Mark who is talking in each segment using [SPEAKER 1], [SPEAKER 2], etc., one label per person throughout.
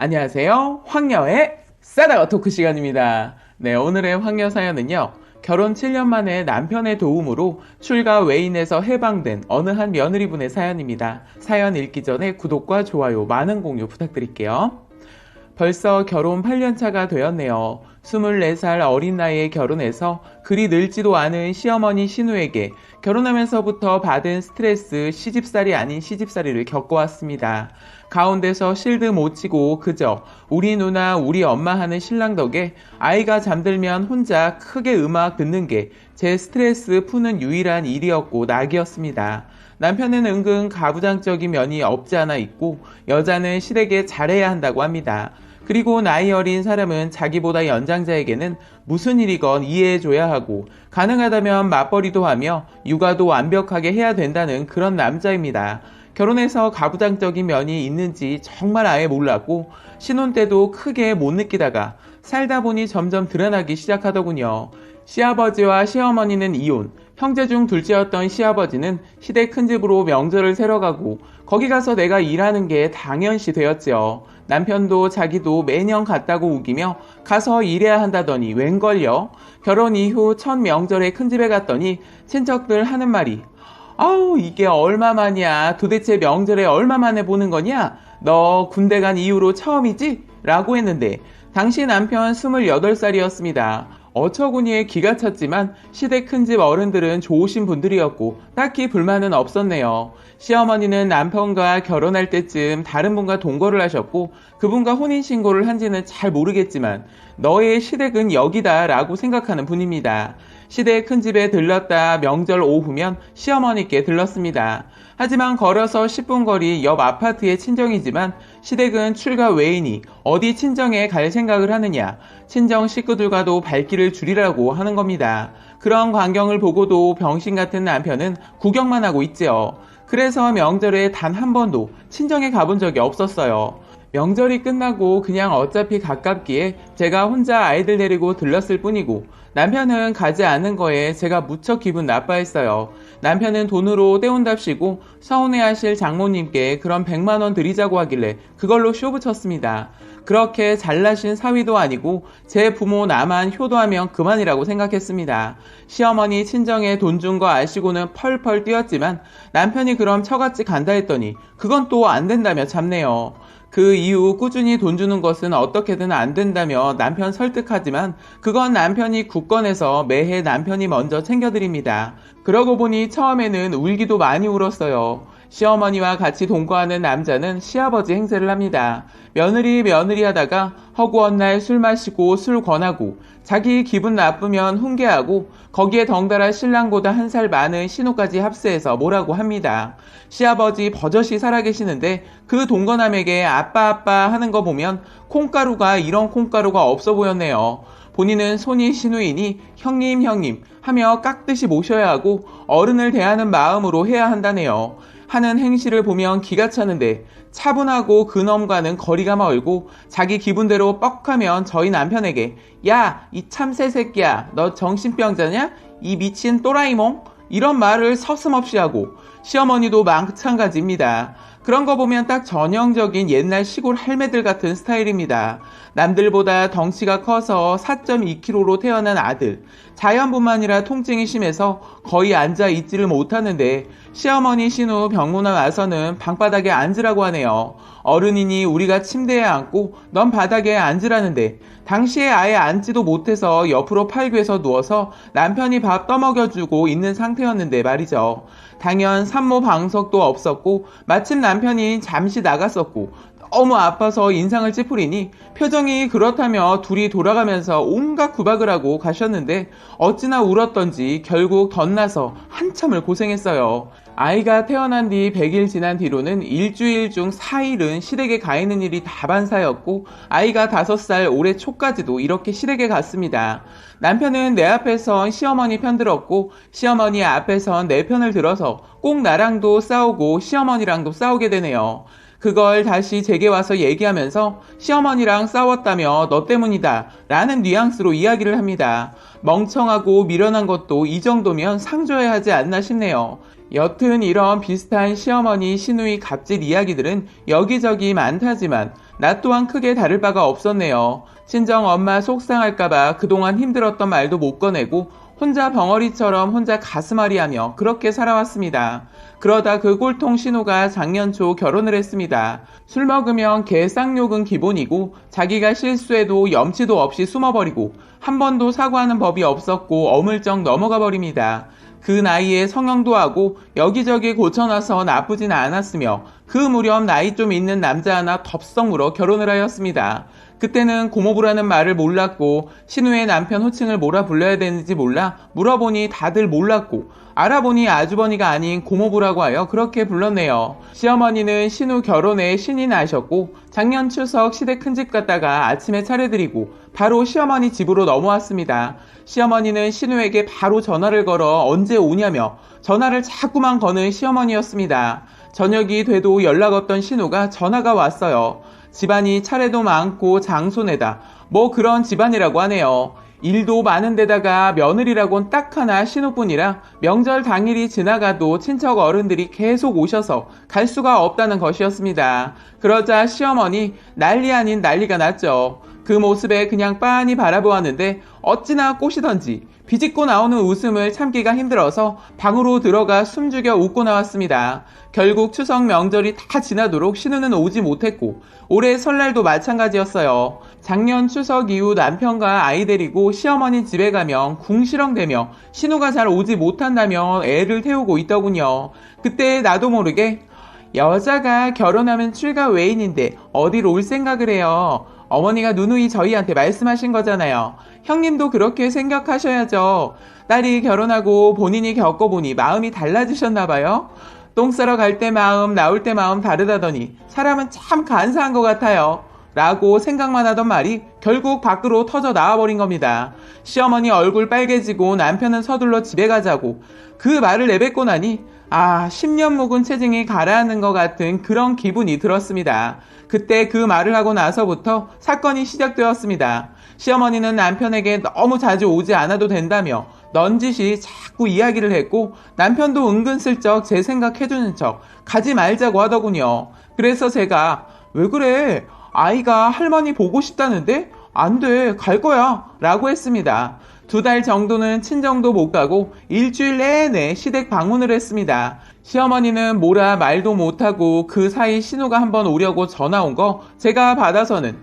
[SPEAKER 1] 안녕하세요. 황녀의 싸다가 토크 시간입니다. 네, 오늘의 황녀 사연은요. 결혼 7년 만에 남편의 도움으로 출가 외인에서 해방된 어느 한 며느리분의 사연입니다. 사연 읽기 전에 구독과 좋아요, 많은 공유 부탁드릴게요. 벌써 결혼 8년차가 되었네요. 24살 어린 나이에 결혼해서 그리 늙지도 않은 시어머니 신우에게 결혼하면서부터 받은 스트레스, 시집살이 아닌 시집살이를 겪어왔습니다. 가운데서 실드 못 치고 그저 우리 누나 우리 엄마 하는 신랑 덕에 아이가 잠들면 혼자 크게 음악 듣는 게 제 스트레스 푸는 유일한 일이었고 낙이었습니다. 남편은 은근 가부장적인 면이 없지 않아 있고 여자는 실에게 잘해야 한다고 합니다. 그리고 나이 어린 사람은 자기보다 연장자에게는 무슨 일이건 이해해줘야 하고 가능하다면 맞벌이도 하며 육아도 완벽하게 해야 된다는 그런 남자입니다. 결혼해서 가부장적인 면이 있는지 정말 아예 몰랐고 신혼 때도 크게 못 느끼다가 살다 보니 점점 드러나기 시작하더군요. 시아버지와 시어머니는 이혼, 형제 중 둘째였던 시아버지는 시댁 큰집으로 명절을 새러 가고 거기 가서 내가 일하는 게 당연시 되었지요. 남편도 자기도 매년 갔다고 우기며 가서 일해야 한다더니 웬걸요? 결혼 이후 첫 명절에 큰집에 갔더니 친척들 하는 말이 아우 이게 얼마만이야? 도대체 명절에 얼마 만에 보는 거냐? 너 군대 간 이후로 처음이지? 라고 했는데 당시 남편 28살이었습니다. 어처구니에 기가 찼지만 시댁 큰집 어른들은 좋으신 분들이었고 딱히 불만은 없었네요. 시어머니는 남편과 결혼할 때쯤 다른 분과 동거를 하셨고 그분과 혼인신고를 한지는 잘 모르겠지만 너의 시댁은 여기다 라고 생각하는 분입니다. 시댁 큰집에 들렀다 명절 오후면 시어머니께 들렀습니다. 하지만 걸어서 10분 거리 옆 아파트의 친정이지만 시댁은 출가 외이니 어디 친정에 갈 생각을 하느냐. 친정 식구들과도 발길을 줄이라고 하는 겁니다. 그런 광경을 보고도 병신 같은 남편은 구경만 하고 있지요. 그래서 명절에 단 한 번도 친정에 가본 적이 없었어요. 명절이 끝나고 그냥 어차피 가깝기에 제가 혼자 아이들 데리고 들렀을 뿐이고 남편은 가지 않은 거에 제가 무척 기분 나빠했어요. 남편은 돈으로 때운답시고 서운해하실 장모님께 그런 100만원 드리자고 하길래 그걸로 쇼 붙였습니다. 그렇게 잘나신 사위도 아니고 제 부모 나만 효도하면 그만이라고 생각했습니다. 시어머니 친정에 돈 준 거 아시고는 펄펄 뛰었지만 남편이 그럼 처갓집 간다 했더니 그건 또 안 된다며 참네요. 그 이후 꾸준히 돈 주는 것은 어떻게든 안 된다며 남편 설득하지만 그건 남편이 굳건해서 매해 남편이 먼저 챙겨드립니다. 그러고 보니 처음에는 울기도 많이 울었어요. 시어머니와 같이 동거하는 남자는 시아버지 행세를 합니다. 며느리 하다가 허구한 날 술 마시고 술 권하고 자기 기분 나쁘면 훈계하고 거기에 덩달아 신랑보다 한 살 많은 신우까지 합세해서 뭐라고 합니다. 시아버지 버젓이 살아계시는데 그 동거남에게 아빠 하는 거 보면 콩가루가 이런 콩가루가 없어 보였네요. 본인은 손이 신우이니 형님 하며 깍듯이 모셔야 하고 어른을 대하는 마음으로 해야 한다네요. 하는 행실을 보면 기가 차는데 차분하고 그놈과는 거리가 멀고 자기 기분대로 뻑하면 저희 남편에게 야, 이 참새 새끼야, 너 정신병자냐? 이 미친 또라이몽? 이런 말을 서슴없이 하고 시어머니도 마찬가지입니다. 그런 거 보면 딱 전형적인 옛날 시골 할매들 같은 스타일입니다. 남들보다 덩치가 커서 4.2kg로 태어난 아들. 자연분만이라 통증이 심해서 거의 앉아 있지를 못하는데 시어머니 신우 병문안 와서는 방바닥에 앉으라고 하네요. 어른이니 우리가 침대에 앉고 넌 바닥에 앉으라는데 당시에 아예 앉지도 못해서 옆으로 팔귀에서 누워서 남편이 밥 떠먹여주고 있는 상태였는데 말이죠. 당연 산모 방석도 없었고 마침 남편이 잠시 나갔었고 너무 아파서 인상을 찌푸리니 표정이 그렇다며 둘이 돌아가면서 온갖 구박을 하고 가셨는데 어찌나 울었던지 결국 덧나서 한참을 고생했어요. 아이가 태어난 뒤 100일 지난 뒤로는 일주일 중 4일은 시댁에 가 있는 일이 다반사였고 아이가 5살 올해 초까지도 이렇게 시댁에 갔습니다. 남편은 내 앞에선 시어머니 편 들었고 시어머니 앞에선 내 편을 들어서 꼭 나랑도 싸우고 시어머니랑도 싸우게 되네요. 그걸 다시 제게 와서 얘기하면서 시어머니랑 싸웠다며 너 때문이다 라는 뉘앙스로 이야기를 합니다. 멍청하고 미련한 것도 이 정도면 상줘야 하지 않나 싶네요. 여튼 이런 비슷한 시어머니 시누이 갑질 이야기들은 여기저기 많다지만 나 또한 크게 다를 바가 없었네요. 친정 엄마 속상할까봐 그동안 힘들었던 말도 못 꺼내고 혼자 벙어리처럼 혼자 가슴앓이하며 그렇게 살아왔습니다. 그러다 그 꼴통 신우가 작년 초 결혼을 했습니다. 술 먹으면 개 쌍욕은 기본이고 자기가 실수해도 염치도 없이 숨어버리고 한 번도 사과하는 법이 없었고 어물쩍 넘어가 버립니다. 그 나이에 성형도 하고 여기저기 고쳐놔서 나쁘진 않았으며 그 무렵 나이 좀 있는 남자 하나 덥석 물어 결혼을 하였습니다. 그때는 고모부라는 말을 몰랐고 신우의 남편 호칭을 뭐라 불러야 되는지 몰라 물어보니 다들 몰랐고 알아보니 아주버니가 아닌 고모부라고 하여 그렇게 불렀네요. 시어머니는 신우 결혼에 신이 나셨고 작년 추석 시댁 큰집 갔다가 아침에 차려드리고 바로 시어머니 집으로 넘어왔습니다. 시어머니는 신우에게 바로 전화를 걸어 언제 오냐며 전화를 자꾸만 거는 시어머니였습니다. 저녁이 돼도 연락 없던 신우가 전화가 왔어요. 집안이 차례도 많고 장손에다 뭐 그런 집안이라고 하네요. 일도 많은 데다가 며느리라곤 딱 하나 신우뿐이라 명절 당일이 지나가도 친척 어른들이 계속 오셔서 갈 수가 없다는 것이었습니다. 그러자 시어머니 난리 아닌 난리가 났죠. 그 모습에 그냥 빤히 바라보았는데 어찌나 꼬시던지 비집고 나오는 웃음을 참기가 힘들어서 방으로 들어가 숨죽여 웃고 나왔습니다. 결국 추석 명절이 다 지나도록 신우는 오지 못했고 올해 설날도 마찬가지였어요. 작년 추석 이후 남편과 아이 데리고 시어머니 집에 가면 궁시렁대며 신우가 잘 오지 못한다며 애를 태우고 있더군요. 그때 나도 모르게 여자가 결혼하면 출가 외인인데 어딜 올 생각을 해요. 어머니가 누누이 저희한테 말씀하신 거잖아요. 형님도 그렇게 생각하셔야죠. 딸이 결혼하고 본인이 겪어보니 마음이 달라지셨나봐요. 똥 싸러 갈 때 마음, 나올 때 마음 다르다더니 사람은 참 간사한 것 같아요. 라고 생각만 하던 말이 결국 밖으로 터져 나와버린 겁니다. 시어머니 얼굴 빨개지고 남편은 서둘러 집에 가자고 그 말을 내뱉고 나니 10년 묵은 체증이 가라앉는 것 같은 그런 기분이 들었습니다. 그때 그 말을 하고 나서부터 사건이 시작되었습니다. 시어머니는 남편에게 너무 자주 오지 않아도 된다며 넌지시 자꾸 이야기를 했고 남편도 은근슬쩍 제 생각해주는 척 가지 말자고 하더군요. 그래서 제가 왜 그래? 아이가 할머니 보고 싶다는데? 안 돼, 갈 거야 라고 했습니다. 2달 정도는 친정도 못 가고 일주일 내내 시댁 방문을 했습니다. 시어머니는 뭐라 말도 못하고 그 사이 신우가 한번 오려고 전화 온 거 제가 받아서는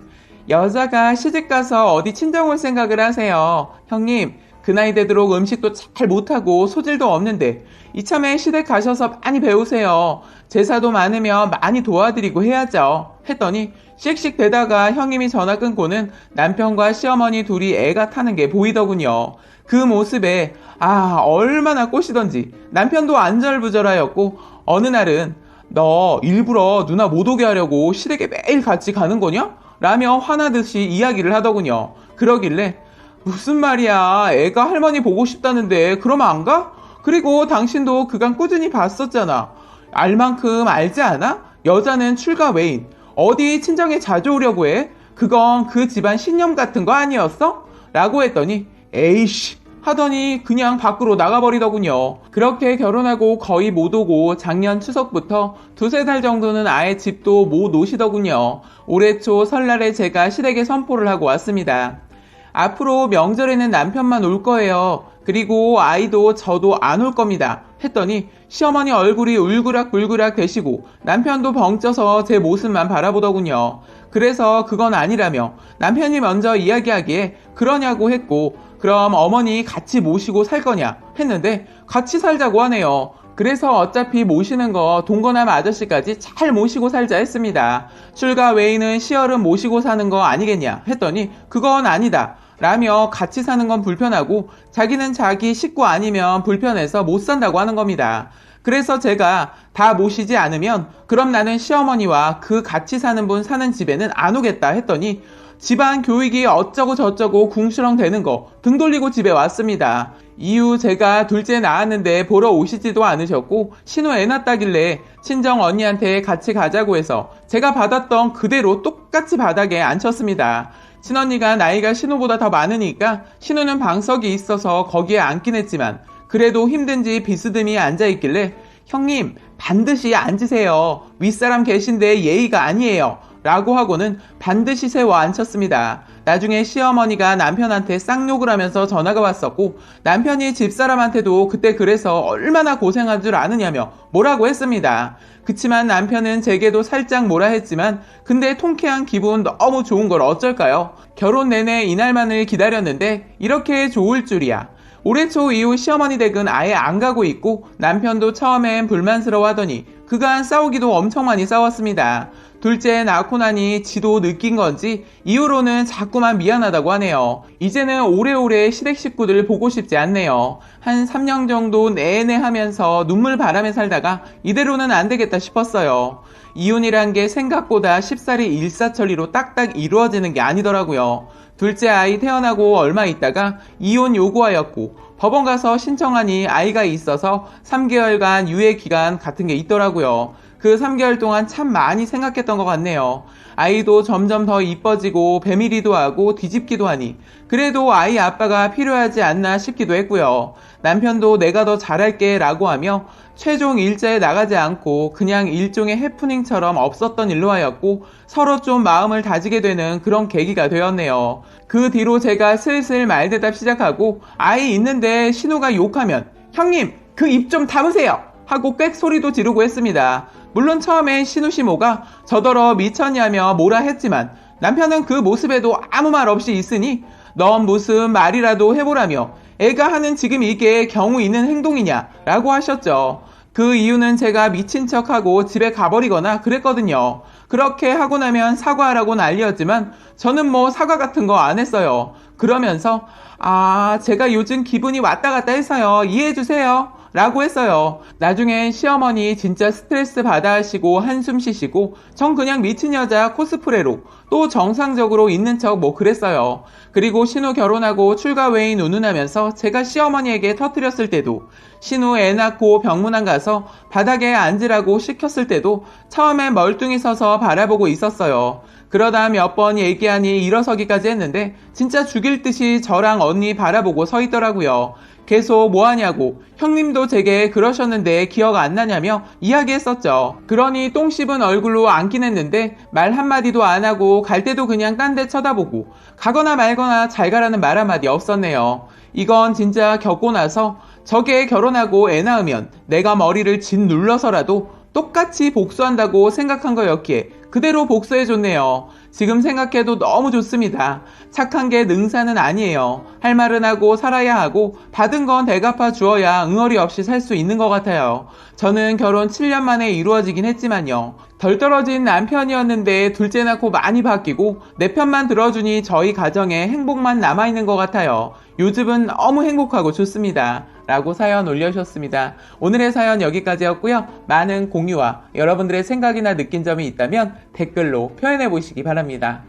[SPEAKER 1] 여자가 시집가서 어디 친정 올 생각을 하세요. 형님 그 나이 되도록 음식도 잘 못하고 소질도 없는데 이참에 시댁 가셔서 많이 배우세요. 제사도 많으면 많이 도와드리고 해야죠. 했더니 씩씩 대다가 형님이 전화 끊고는 남편과 시어머니 둘이 애가 타는 게 보이더군요. 그 모습에 얼마나 꼬시던지 남편도 안절부절하였고 어느 날은 너 일부러 누나 못 오게 하려고 시댁에 매일 같이 가는 거냐? 라며 화나듯이 이야기를 하더군요. 그러길래 무슨 말이야, 애가 할머니 보고 싶다는데 그러면 안 가? 그리고 당신도 그간 꾸준히 봤었잖아. 알 만큼 알지 않아? 여자는 출가 외인 어디 친정에 자주 오려고 해? 그건 그 집안 신념 같은 거 아니었어? 라고 했더니 에이씨 하더니 그냥 밖으로 나가버리더군요. 그렇게 결혼하고 거의 못 오고 작년 추석부터 2-3달 정도는 아예 집도 못 오시더군요. 올해 초 설날에 제가 시댁에 선포를 하고 왔습니다. 앞으로 명절에는 남편만 올 거예요. 그리고 아이도 저도 안 올 겁니다. 했더니 시어머니 얼굴이 울그락불그락 되시고 남편도 벙쪄서 제 모습만 바라보더군요. 그래서 그건 아니라며 남편이 먼저 이야기하기에 그러냐고 했고 그럼 어머니 같이 모시고 살 거냐 했는데 같이 살자고 하네요. 그래서 어차피 모시는 거 동거남 아저씨까지 잘 모시고 살자 했습니다. 출가 외인은 시어른 모시고 사는 거 아니겠냐 했더니 그건 아니다 라며 같이 사는 건 불편하고 자기는 자기 식구 아니면 불편해서 못 산다고 하는 겁니다. 그래서 제가 다 모시지 않으면 그럼 나는 시어머니와 그 같이 사는 분 사는 집에는 안 오겠다 했더니 집안 교육이 어쩌고 저쩌고 궁시렁 대는 거 등 돌리고 집에 왔습니다. 이후 제가 둘째 낳았는데 보러 오시지도 않으셨고 신우 애 낳았다길래 친정 언니한테 같이 가자고 해서 제가 받았던 그대로 똑같이 바닥에 앉혔습니다. 친언니가 나이가 신우보다 더 많으니까 신우는 방석이 있어서 거기에 앉긴 했지만 그래도 힘든지 비스듬히 앉아있길래 형님 반드시 앉으세요. 윗사람 계신데 예의가 아니에요. 라고 하고는 반드시 세워 앉혔습니다. 나중에 시어머니가 남편한테 쌍욕을 하면서 전화가 왔었고 남편이 집사람한테도 그때 그래서 얼마나 고생한 줄 아느냐며 뭐라고 했습니다. 그치만 남편은 제게도 살짝 뭐라 했지만 근데 통쾌한 기분 너무 좋은 걸 어쩔까요? 결혼 내내 이날만을 기다렸는데 이렇게 좋을 줄이야. 올해 초 이후 시어머니 댁은 아예 안 가고 있고 남편도 처음엔 불만스러워하더니 그간 싸우기도 엄청 많이 싸웠습니다. 둘째 낳고 나니 지도 느낀 건지 이후로는 자꾸만 미안하다고 하네요. 이제는 오래오래 시댁 식구들 보고 싶지 않네요. 한 3년 정도 내내 하면서 눈물 바람에 살다가 이대로는 안 되겠다 싶었어요. 이혼이란 게 생각보다 쉽사리 일사천리로 딱딱 이루어지는 게 아니더라고요. 둘째 아이 태어나고 얼마 있다가 이혼 요구하였고 법원 가서 신청하니 아이가 있어서 3개월간 유예 기간 같은 게 있더라고요. 그 3개월 동안 참 많이 생각했던 것 같네요. 아이도 점점 더 이뻐지고 배밀이도 하고 뒤집기도 하니 그래도 아이 아빠가 필요하지 않나 싶기도 했고요. 남편도 내가 더 잘할게 라고 하며 최종 일자에 나가지 않고 그냥 일종의 해프닝처럼 없었던 일로 하였고 서로 좀 마음을 다지게 되는 그런 계기가 되었네요. 그 뒤로 제가 슬슬 말대답 시작하고 아이 있는데 신우가 욕하면 형님 그 입 좀 담으세요 하고 꽥 소리도 지르고 했습니다. 물론 처음엔 신우 시모가 저더러 미쳤냐며 뭐라 했지만 남편은 그 모습에도 아무 말 없이 있으니 넌 무슨 말이라도 해보라며 애가 하는 지금 이게 경우 있는 행동이냐 라고 하셨죠. 그 이유는 제가 미친 척하고 집에 가버리거나 그랬거든요. 그렇게 하고 나면 사과하라고 난리였지만 저는 뭐 사과 같은 거 안 했어요. 그러면서 제가 요즘 기분이 왔다 갔다 해서요. 이해해주세요. 라고 했어요. 나중엔 시어머니 진짜 스트레스 받아 하시고 한숨 쉬시고 전 그냥 미친 여자 코스프레로 또 정상적으로 있는 척 뭐 그랬어요. 그리고 신우 결혼하고 출가 외인 운운하면서 제가 시어머니에게 터뜨렸을 때도 신우 애 낳고 병문안 가서 바닥에 앉으라고 시켰을 때도 처음엔 멀뚱히 서서 바라보고 있었어요. 그러다 몇 번 얘기하니 일어서기까지 했는데 진짜 죽일 듯이 저랑 언니 바라보고 서 있더라고요. 계속 뭐하냐고 형님도 제게 그러셨는데 기억 안 나냐며 이야기했었죠. 그러니 똥 씹은 얼굴로 앉긴 했는데 말 한마디도 안 하고 갈 때도 그냥 딴 데 쳐다보고 가거나 말거나 잘 가라는 말 한마디 없었네요. 이건 진짜 겪고 나서 저게 결혼하고 애 낳으면 내가 머리를 짓 눌러서라도 똑같이 복수한다고 생각한 거였기에 그대로 복수해줬네요. 지금 생각해도 너무 좋습니다. 착한 게 능사는 아니에요. 할 말은 하고 살아야 하고 받은 건 대갚아 주어야 응어리 없이 살 수 있는 것 같아요. 저는 결혼 7년 만에 이루어지긴 했지만요. 덜 떨어진 남편이었는데 둘째 낳고 많이 바뀌고 내 편만 들어주니 저희 가정에 행복만 남아있는 것 같아요. 요즘은 너무 행복하고 좋습니다. 라고 사연 올려주셨습니다. 오늘의 사연 여기까지였고요. 많은 공유와 여러분들의 생각이나 느낀 점이 있다면 댓글로 표현해 보시기 바랍니다.